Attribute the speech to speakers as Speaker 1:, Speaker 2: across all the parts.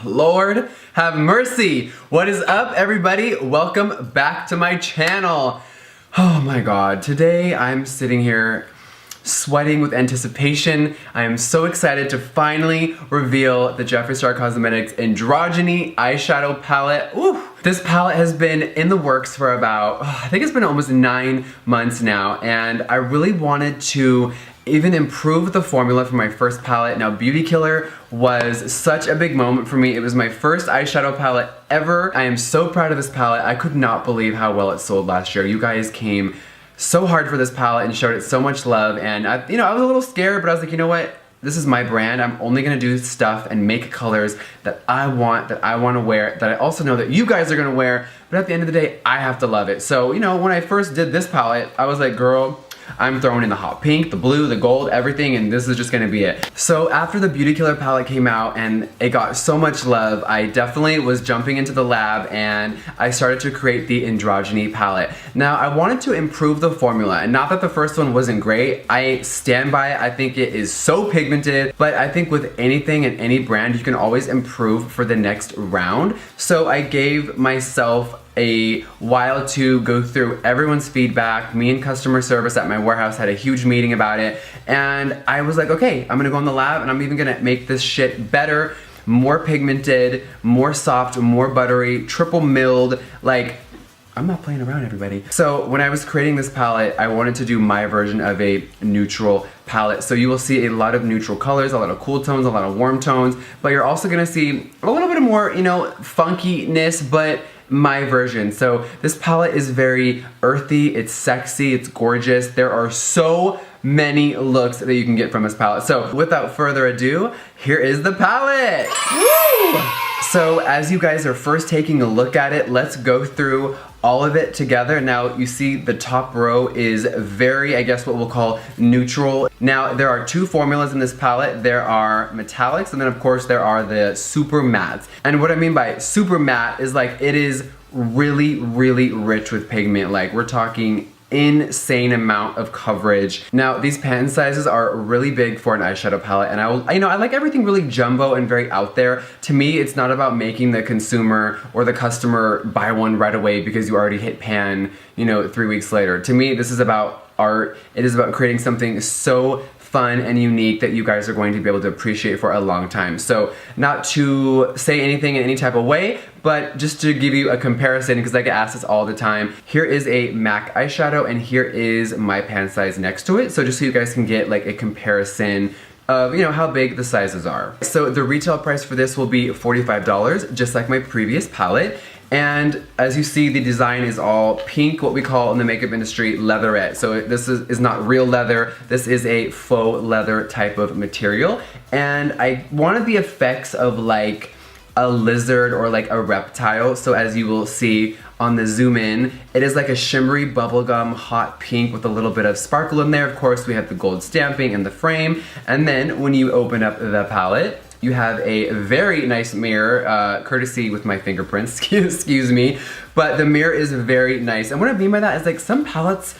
Speaker 1: Lord have mercy. What is up, everybody? Welcome back to my channel. Oh my God, today I'm sitting here sweating with anticipation. I am so excited to finally reveal the Jeffree Star Cosmetics Androgyny Eyeshadow Palette. Ooh. This palette has been in the works for about, I think it's been almost 9 months now, and I really wanted to even improve the formula for my first palette. Now, Beauty Killer was such a big moment for me. It was my first eyeshadow palette ever. I am so proud of this palette. I could not believe how well it sold last year. You guys came so hard for this palette and showed it so much love, and I was a little scared, but I was like, you know what? This is my brand. I'm only gonna do stuff and make colors that I want to wear, that I also know that you guys are gonna wear, but at the end of the day, I have to love it. So, when I first did this palette, I was like, girl, I'm throwing in the hot pink, the blue, the gold, everything, and this is just gonna be it. So after the Beauty Killer palette came out and it got so much love, I definitely was jumping into the lab and I started to create the Androgyny palette. Now, I wanted to improve the formula, and not that the first one wasn't great. I stand by it. I think it is so pigmented, but I think with anything and any brand, you can always improve for the next round. So I gave myself a while to go through everyone's feedback. Me and customer service at my warehouse had a huge meeting about it, and I was like, okay, I'm gonna go in the lab and I'm even gonna make this shit better, more pigmented, more soft, more buttery, triple milled, like, I'm not playing around, everybody. So when I was creating this palette, I wanted to do my version of a neutral palette. So you will see a lot of neutral colors, a lot of cool tones, a lot of warm tones, but you're also gonna see a little bit more, funkiness, but my version. So this palette is very earthy, it's sexy, it's gorgeous. There are so many looks that you can get from this palette. So without further ado, here is the palette. Woo! So as you guys are first taking a look at it, let's go through all of it together. Now you see the top row is very, I guess what we'll call neutral. Now there are 2 formulas in this palette. There are metallics, and then of course there are the super mattes. And what I mean by super matte is like it is really, really rich with pigment. Like we're talking insane amount of coverage. Now these pan sizes are really big for an eyeshadow palette, and I like everything really jumbo and very out there. To me, it's not about making the consumer or the customer buy one right away because you already hit pan 3 weeks later. To me, this is about art. It is about creating something so fun and unique that you guys are going to be able to appreciate for a long time. So not to say anything in any type of way, but just to give you a comparison, because I get asked this all the time. Here is a MAC eyeshadow and here is my pan size next to it. So just so you guys can get like a comparison of how big the sizes are. So the retail price for this will be $45, just like my previous palette. And as you see, the design is all pink, what we call in the makeup industry leatherette. So this is not real leather, this is a faux leather type of material. And I wanted the effects of like a lizard or like a reptile. So as you will see on the zoom in, it is like a shimmery bubblegum hot pink with a little bit of sparkle in there. Of course, we have the gold stamping and the frame. And then when you open up the palette, you have a very nice mirror, courtesy with my fingerprints, excuse me, but the mirror is very nice. And what I mean by that is like some palettes,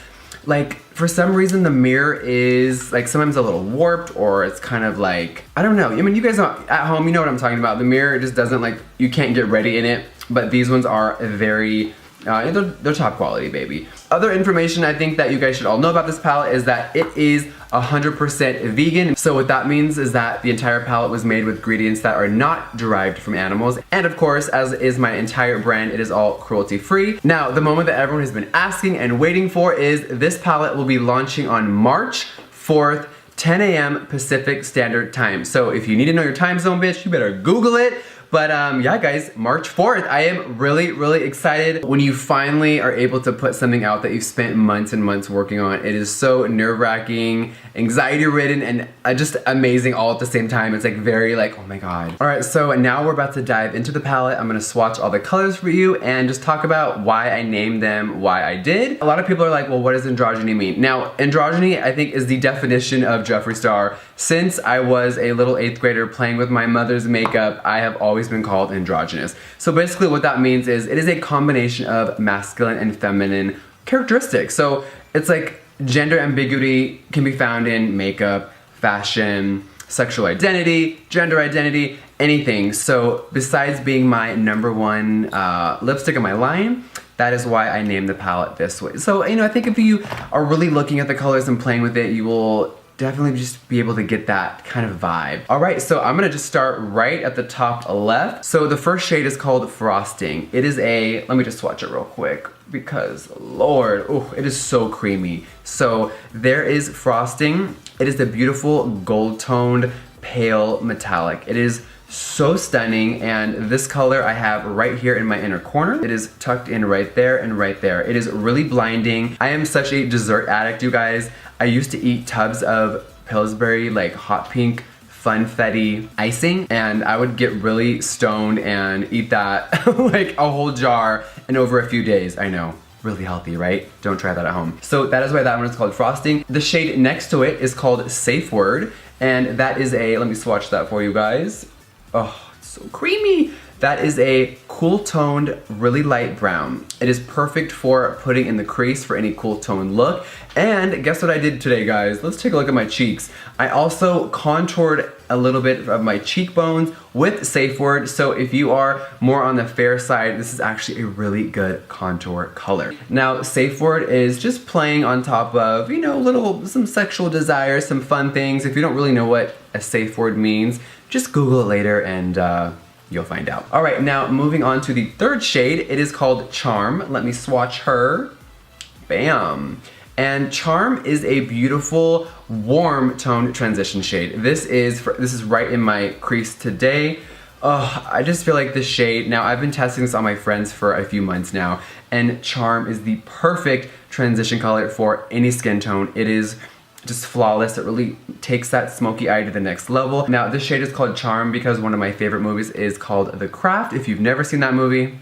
Speaker 1: like for some reason the mirror is like sometimes a little warped, or it's kind of like, I don't know. I mean, you guys know, at home, you know what I'm talking about. The mirror just doesn't like, you can't get ready in it, but these ones are very, they're top quality, baby. Other information I think that you guys should all know about this palette is that it is 100% vegan. So what that means is that the entire palette was made with ingredients that are not derived from animals. And of course, as is my entire brand, it is all cruelty free. Now, the moment that everyone has been asking and waiting for is this palette will be launching on March 4th, 10 a.m. Pacific Standard Time. So if you need to know your time zone, bitch, you better Google it. But yeah, guys, March 4th, I am really, really excited. When you finally are able to put something out that you've spent months and months working on, it is so nerve-wracking, anxiety-ridden, and just amazing all at the same time. It's like very like, oh my God. All right, so now we're about to dive into the palette. I'm gonna swatch all the colors for you and just talk about why I named them, why I did. A lot of people are like, well, what does androgyny mean? Now, androgyny, I think, is the definition of Jeffree Star. Since I was a little 8th grader playing with my mother's makeup, I have always been called androgynous. So basically what that means is it is a combination of masculine and feminine characteristics. So it's like gender ambiguity can be found in makeup, fashion, sexual identity, gender identity, anything. So besides being my #1 lipstick in my line, that is why I named the palette this way. So, you know, I think if you are really looking at the colors and playing with it, you will definitely just be able to get that kind of vibe. All right, so I'm gonna just start right at the top left. So the first shade is called Frosting. It is a, let me just swatch it real quick because Lord, oh, it is so creamy. So there is Frosting. It is the beautiful gold toned pale metallic. It is so stunning, and this color I have right here in my inner corner. It is tucked in right there and right there. It is really blinding. I am such a dessert addict, you guys. I used to eat tubs of Pillsbury like hot pink funfetti icing, and I would get really stoned and eat that like a whole jar in over a few days. I know, really healthy, right? Don't try that at home. So that is why that one is called Frosting. The shade next to it is called Safe Word, and that is a, let me swatch that for you guys. Oh, it's so creamy. That is a cool toned, really light brown. It is perfect for putting in the crease for any cool toned look. And guess what I did today, guys? Let's take a look at my cheeks. I also contoured a little bit of my cheekbones with Safe Word. So if you are more on the fair side, this is actually a really good contour color. Now, Safe Word is just playing on top of, you know, some sexual desires, some fun things. If you don't really know what a safe word means, just Google it later and you'll find out. All right, now moving on to the third shade. It is called Charm. Let me swatch her. Bam. And Charm is a beautiful, warm toned transition shade. This is right in my crease today. Oh, I just feel like this shade, now I've been testing this on my friends for a few months now, and Charm is the perfect transition color for any skin tone. It is just flawless. It really takes that smoky eye to the next level. Now, this shade is called Charm because one of my favorite movies is called The Craft. If you've never seen that movie,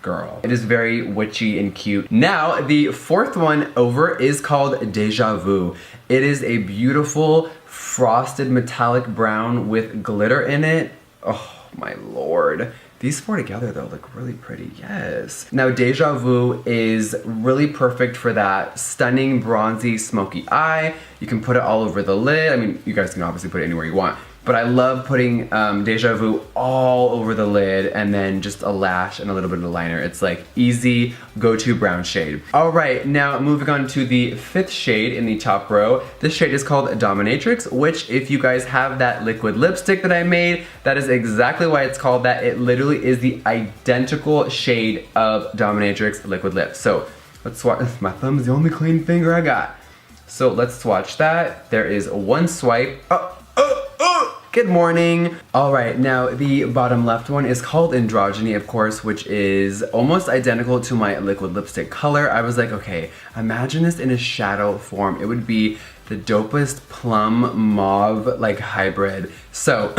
Speaker 1: girl. It is very witchy and cute. Now, the fourth one over is called Deja Vu. It is a beautiful frosted metallic brown with glitter in it. Oh my Lord. These four together though look really pretty, yes. Now Deja Vu is really perfect for that stunning bronzy smoky eye. You can put it all over the lid. I mean, you guys can obviously put it anywhere you want, but I love putting Deja Vu all over the lid and then just a lash and a little bit of a liner. It's like easy go-to brown shade. All right, now moving on to the fifth shade in the top row. This shade is called Dominatrix, which if you guys have that liquid lipstick that I made, that is exactly why it's called that. It literally is the identical shade of Dominatrix liquid lip. So let's swatch. My thumb is the only clean finger I got. So let's swatch that. There is one swipe. Good morning. All right, now the bottom left one is called Androgyny, of course, which is almost identical to my liquid lipstick color. I was like, okay, imagine this in a shadow form. It would be the dopest plum mauve like hybrid. So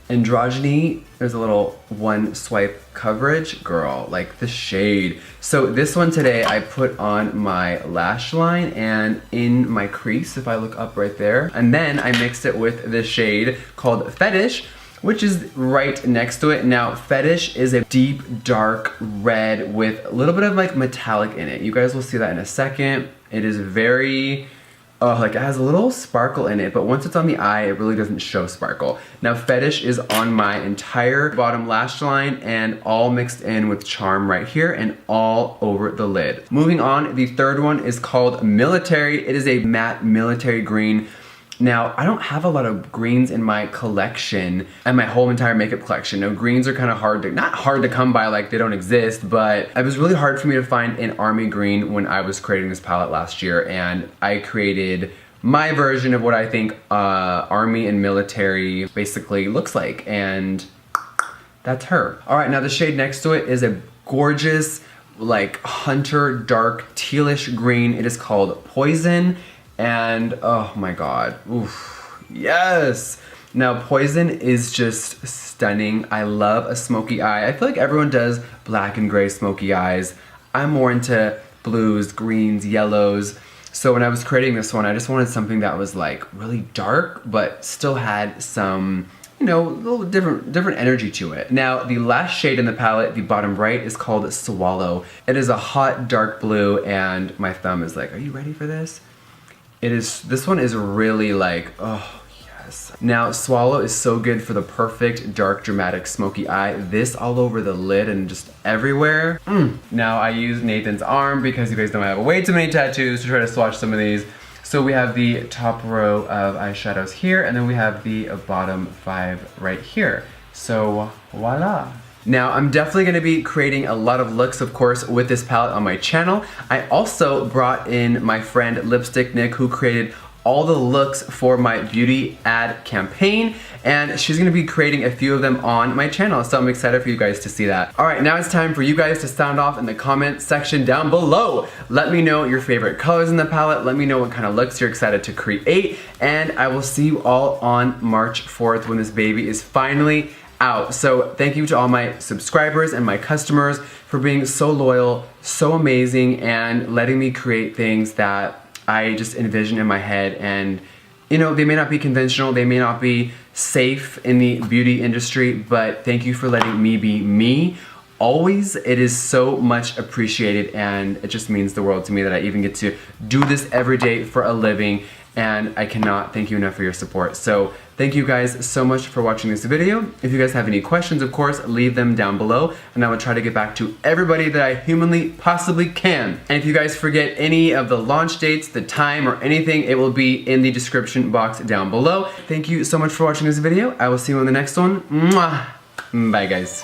Speaker 1: Androgyny, there's a little one swipe coverage, girl, like the shade. So this one today I put on my lash line and in my crease, if I look up right there. And then I mixed it with the shade called Fetish, which is right next to it. Now, Fetish is a deep, dark red with a little bit of like metallic in it. You guys will see that in a second. It is very, like it has a little sparkle in it, but once it's on the eye, it really doesn't show sparkle. Now, Fetish is on my entire bottom lash line and all mixed in with Charm right here and all over the lid. Moving on, the third one is called Military. It is a matte military green. Now, I don't have a lot of greens in my collection and my whole entire makeup collection. Now, greens are kind of not hard to come by, like they don't exist, but it was really hard for me to find an army green when I was creating this palette last year, and I created my version of what I think army and military basically looks like, and that's her. All right, now the shade next to it is a gorgeous, like hunter dark tealish green. It is called Poison. And oh my God, oof, yes. Now Poison is just stunning. I love a smoky eye. I feel like everyone does black and gray smoky eyes. I'm more into blues, greens, yellows. So when I was creating this one, I just wanted something that was like really dark, but still had some, you know, a little different energy to it. Now, the last shade in the palette, the bottom right, is called Swallow. It is a hot dark blue, and my thumb is like, are you ready for this? This one is really like, oh Yes. Now, Swallow is so good for the perfect dark dramatic smoky eye. This all over the lid and just everywhere. Now I use Nathan's arm because you guys know I have way too many tattoos to try to swatch some of these. So we have the top row of eyeshadows here, and then we have the bottom 5 right here. So voila. Now I'm definitely gonna be creating a lot of looks, of course, with this palette on my channel. I also brought in my friend Lipstick Nick, who created all the looks for my beauty ad campaign, and she's gonna be creating a few of them on my channel, so I'm excited for you guys to see that. All right, now it's time for you guys to sound off in the comment section down below. Let me know your favorite colors in the palette, let me know what kind of looks you're excited to create, and I will see you all on March 4th when this baby is finally out. So thank you to all my subscribers and my customers for being so loyal, so amazing, and letting me create things that I just envision in my head. And you know, they may not be conventional, they may not be safe in the beauty industry, but thank you for letting me be me. Always, it is so much appreciated, and it just means the world to me that I even get to do this every day for a living, and I cannot thank you enough for your support. So thank you guys so much for watching this video. If you guys have any questions, of course, leave them down below, and I will try to get back to everybody that I humanly possibly can. And if you guys forget any of the launch dates, the time, or anything, it will be in the description box down below. Thank you so much for watching this video. I will see you in the next one. Mwah! Bye, guys.